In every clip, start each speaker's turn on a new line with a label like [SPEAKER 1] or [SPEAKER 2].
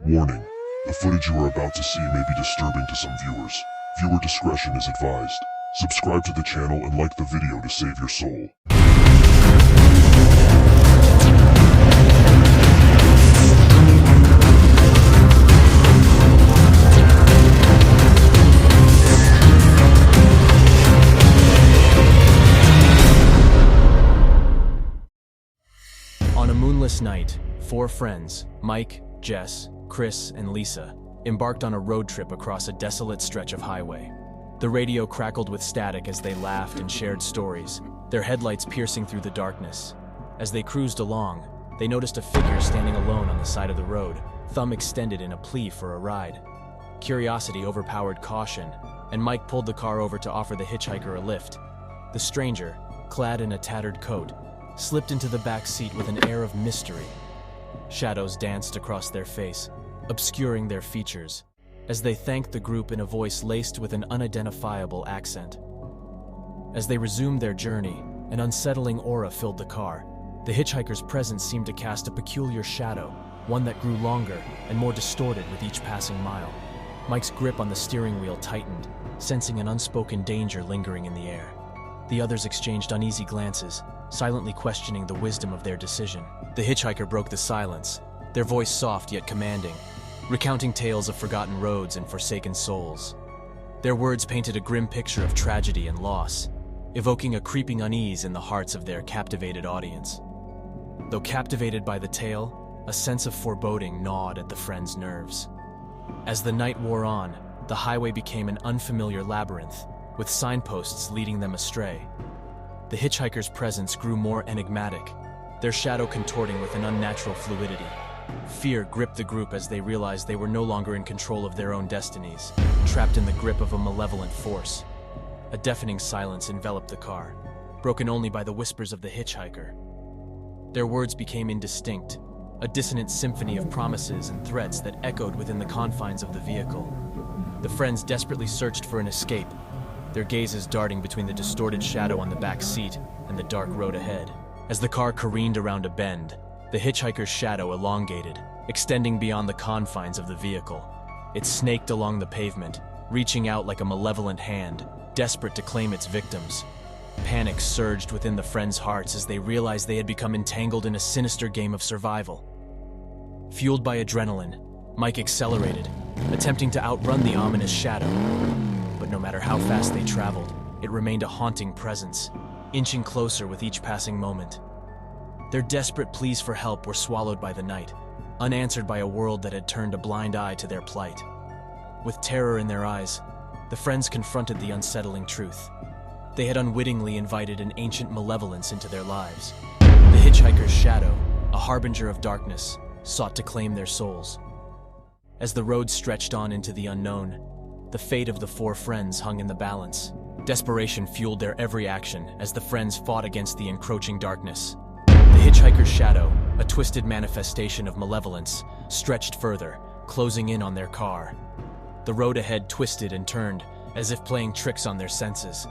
[SPEAKER 1] Warning: the footage you are about to see may be disturbing to some viewers. Viewer discretion is advised. Subscribe to the channel and like the video to save your soul.
[SPEAKER 2] On a moonless night, four friends, Mike, Jess, Chris, and Lisa, embarked on a road trip across a desolate stretch of highway. The radio crackled with static as they laughed and shared stories, their headlights piercing through the darkness. As they cruised along, they noticed a figure standing alone on the side of the road, thumb extended in a plea for a ride. Curiosity overpowered caution, and Mike pulled the car over to offer the hitchhiker a lift. The stranger, clad in a tattered coat, slipped into the back seat with an air of mystery. Shadows danced across their face, obscuring their features, as they thanked the group in a voice laced with an unidentifiable accent. As they resumed their journey, an unsettling aura filled the car. The hitchhiker's presence seemed to cast a peculiar shadow, one that grew longer and more distorted with each passing mile. Mike's grip on the steering wheel tightened, sensing an unspoken danger lingering in the air. The others exchanged uneasy glances, silently questioning the wisdom of their decision. The hitchhiker broke the silence, their voice soft yet commanding, recounting tales of forgotten roads and forsaken souls. Their words painted a grim picture of tragedy and loss, evoking a creeping unease in the hearts of their captivated audience. Though captivated by the tale, a sense of foreboding gnawed at the friends' nerves. As the night wore on, the highway became an unfamiliar labyrinth, with signposts leading them astray. The hitchhiker's presence grew more enigmatic, their shadow contorting with an unnatural fluidity. Fear gripped the group as they realized they were no longer in control of their own destinies, trapped in the grip of a malevolent force. A deafening silence enveloped the car, broken only by the whispers of the hitchhiker. Their words became indistinct, a dissonant symphony of promises and threats that echoed within the confines of the vehicle. The friends desperately searched for an escape, their gazes darting between the distorted shadow on the back seat and the dark road ahead. As the car careened around a bend, the hitchhiker's shadow elongated, extending beyond the confines of the vehicle. It snaked along the pavement, reaching out like a malevolent hand, desperate to claim its victims. Panic surged within the friends' hearts as they realized they had become entangled in a sinister game of survival. Fueled by adrenaline, Mike accelerated, attempting to outrun the ominous shadow. But no matter how fast they traveled, it remained a haunting presence, inching closer with each passing moment. Their desperate pleas for help were swallowed by the night, unanswered by a world that had turned a blind eye to their plight. With terror in their eyes, the friends confronted the unsettling truth. They had unwittingly invited an ancient malevolence into their lives. The hitchhiker's shadow, a harbinger of darkness, sought to claim their souls. As the road stretched on into the unknown, the fate of the four friends hung in the balance. Desperation fueled their every action as the friends fought against the encroaching darkness. The hitchhiker's shadow, a twisted manifestation of malevolence, stretched further, closing in on their car. The road ahead twisted and turned, as if playing tricks on their senses.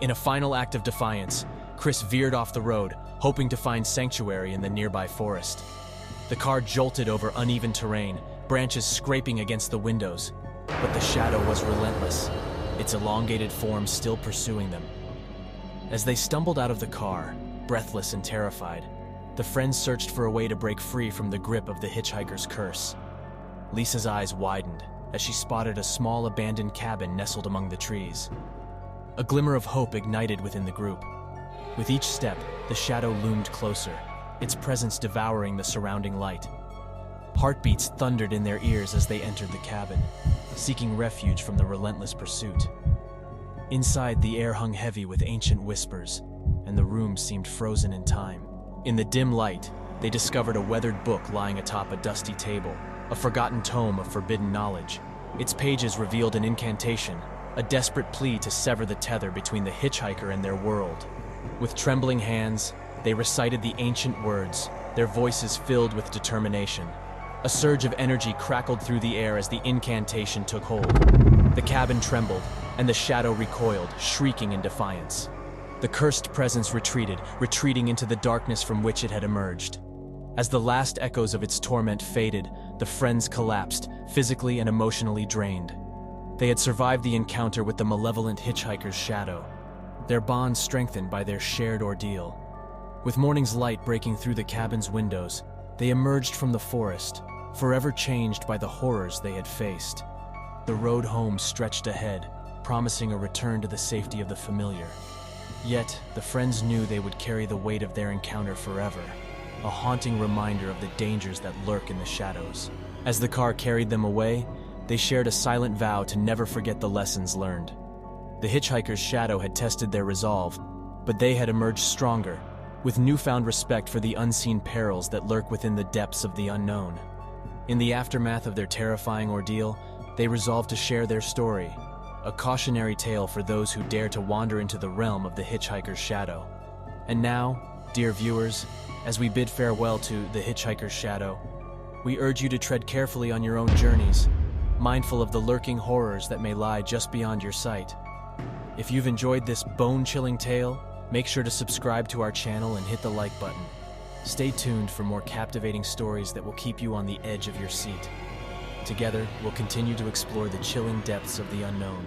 [SPEAKER 2] In a final act of defiance, Chris veered off the road, hoping to find sanctuary in the nearby forest. The car jolted over uneven terrain, branches scraping against the windows. But the shadow was relentless, its elongated form still pursuing them. As they stumbled out of the car, breathless and terrified, the friends searched for a way to break free from the grip of the hitchhiker's curse. Lisa's eyes widened as she spotted a small abandoned cabin nestled among the trees. A glimmer of hope ignited within the group. With each step, the shadow loomed closer, its presence devouring the surrounding light. Heartbeats thundered in their ears as they entered the cabin, seeking refuge from the relentless pursuit. Inside, the air hung heavy with ancient whispers, and the room seemed frozen in time. In the dim light, they discovered a weathered book lying atop a dusty table, a forgotten tome of forbidden knowledge. Its pages revealed an incantation, a desperate plea to sever the tether between the hitchhiker and their world. With trembling hands, they recited the ancient words, their voices filled with determination. A surge of energy crackled through the air as the incantation took hold. The cabin trembled, and the shadow recoiled, shrieking in defiance. The cursed presence retreated, retreating into the darkness from which it had emerged. As the last echoes of its torment faded, the friends collapsed, physically and emotionally drained. They had survived the encounter with the malevolent hitchhiker's shadow, their bond strengthened by their shared ordeal. With morning's light breaking through the cabin's windows, they emerged from the forest, forever changed by the horrors they had faced. The road home stretched ahead, promising a return to the safety of the familiar. Yet, the friends knew they would carry the weight of their encounter forever, a haunting reminder of the dangers that lurk in the shadows. As the car carried them away, they shared a silent vow to never forget the lessons learned. The hitchhiker's shadow had tested their resolve, but they had emerged stronger, with newfound respect for the unseen perils that lurk within the depths of the unknown. In the aftermath of their terrifying ordeal, they resolved to share their story, a cautionary tale for those who dare to wander into the realm of the hitchhiker's shadow. And now, dear viewers, as we bid farewell to the hitchhiker's shadow, we urge you to tread carefully on your own journeys, mindful of the lurking horrors that may lie just beyond your sight. If you've enjoyed this bone-chilling tale, make sure to subscribe to our channel and hit the like button. Stay tuned for more captivating stories that will keep you on the edge of your seat. Together, we'll continue to explore the chilling depths of the unknown.